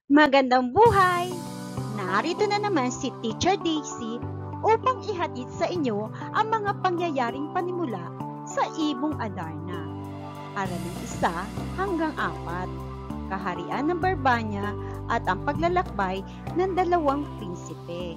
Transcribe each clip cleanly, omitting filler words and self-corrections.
Magandang buhay! Narito na naman si Teacher Daisy upang ihatid sa inyo ang mga pangyayaring panimula sa Ibong Adarna. Aralin 1 hanggang 4, Kaharian ng Barbanya at ang paglalakbay ng 2 prinsipe.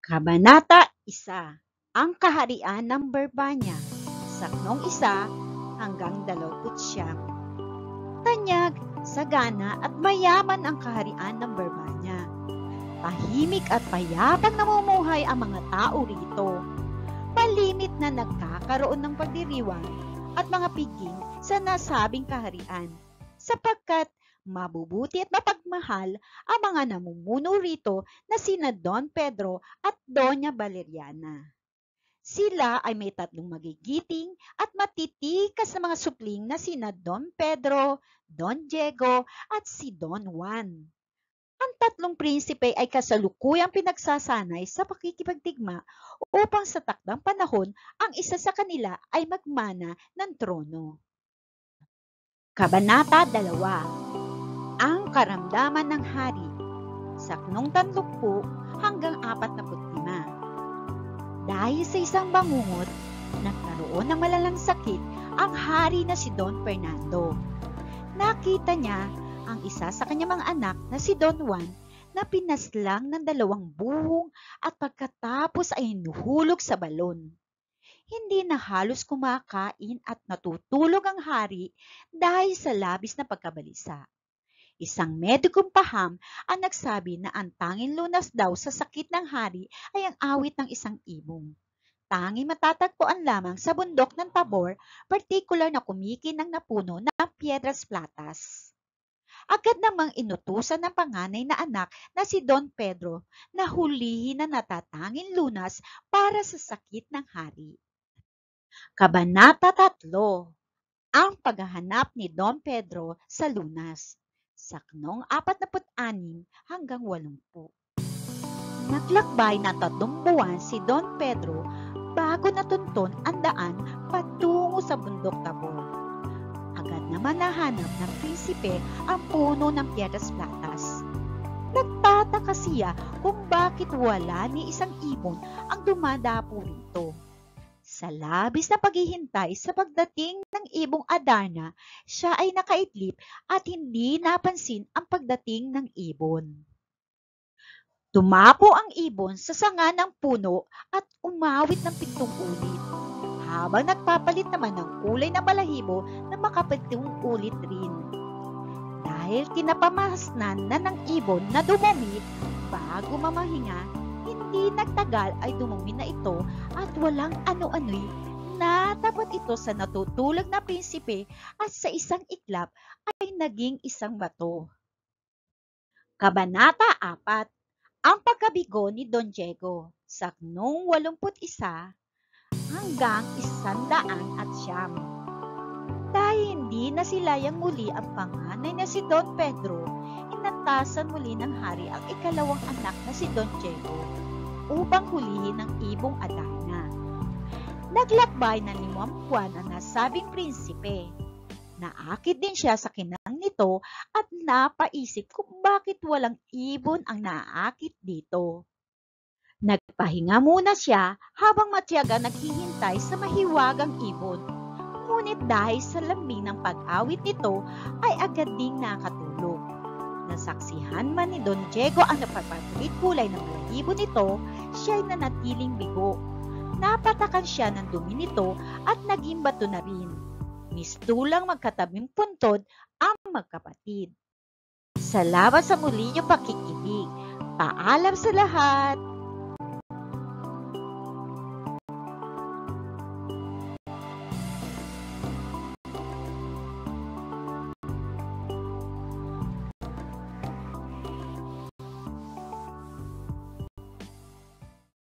Kabanata 1, Ang Kaharian ng Barbanya, Saknong 1 hanggang 29. Tanyag, sagana at mayaman ang kaharian ng Barbanya. Tahimik at payapang namumuhay ang mga tao rito. Malimit na nagkakaroon ng pagdiriwang at mga piging sa nasabing kaharian, sapagkat mabubuti at mapagmahal ang mga namumuno rito na sina Don Pedro at Doña Valeriana. Sila ay may 3 magigiting at matitikas na mga supling na sina Don Pedro, Don Diego at si Don Juan. Ang 3 prinsipe ay kasalukuyang pinagsasanay sa pakikipagdigma upang sa takdang panahon ang isa sa kanila ay magmana ng trono. Kabanata 2, Ang Karamdaman ng Hari, Saknong 30 hanggang 45. Dahil sa isang bangungot, nagkaroon ng malalang sakit ang hari na si Don Fernando. Nakita niya ang isa sa kanyang mga anak na si Don Juan na pinaslang ng 2 buhong at pagkatapos ay hinuhulog sa balon. Hindi na halos kumakain at natutulog ang hari dahil sa labis na pagkabalisa. Isang medikong paham ang nagsabi na ang tanging lunas daw sa sakit ng hari ay ang awit ng isang ibong. Tanging matatagpuan lamang sa bundok ng Tabor, partikular na kumikinang na puno ng Piedras Platas. Agad namang inutusan ng panganay na anak na si Don Pedro na hulihin ang natatanging lunas para sa sakit ng hari. Kabanata 3, Ang Paghahanap ni Don Pedro sa Lunas, Saknong 46 hanggang 80. Naglakbay ng 3 buwan si Don Pedro bago natunton ang daan patungo sa bundok Tabor. Agad naman nahanap ng prinsipe ang puno ng Piedras Platas. Nagtataka siya kung bakit wala ni isang ibon ang dumadapo rito. Sa labis na paghihintay sa pagdating ng Ibong Adarna, siya ay nakaidlip at hindi napansin ang pagdating ng ibon. Tumapo ang ibon sa sanga ng puno at umawit ng 7 ulit, habang nagpapalit naman ng kulay na balahibo na makapitong ulit rin. Dahil kinapamasnan na ng ibon na dumumi bago mamahinga, hindi nagtagal ay dumumi na ito at walang ano-ano'y natapat ito sa natutulog na prinsipe at sa isang iklap ay naging isang bato. Kabanata 4, Ang Pagkabigo ni Don Diego, Saknong 81 hanggang 109. Dahil hindi na silayang muli ang panganay na si Don Pedro, inatasan muli ng hari ang ikalawang anak na si Don Diego upang hulihin ang Ibong Adarna. Naglakbay ng 5 buwan ang nasabing prinsipe. Naakit din siya sa kinang nito at napaisip kung bakit walang ibon ang naaakit dito. Nagpahinga muna siya habang matiyaga naghihintay sa mahiwagang ibon. Ngunit dahil sa lambing ng pag-awit nito ay agad ding nakatulog. Nasaksihan man ni Don Diego ang napapatulit kulay ng balahibo nito, siya ay nanatiling bigo. Napatakan siya ng dumi nito at naging bato na rin. Mistulang magkatabing puntod ang magkapatid. Salamat sa muli niyong pakikinig. Paalam sa lahat!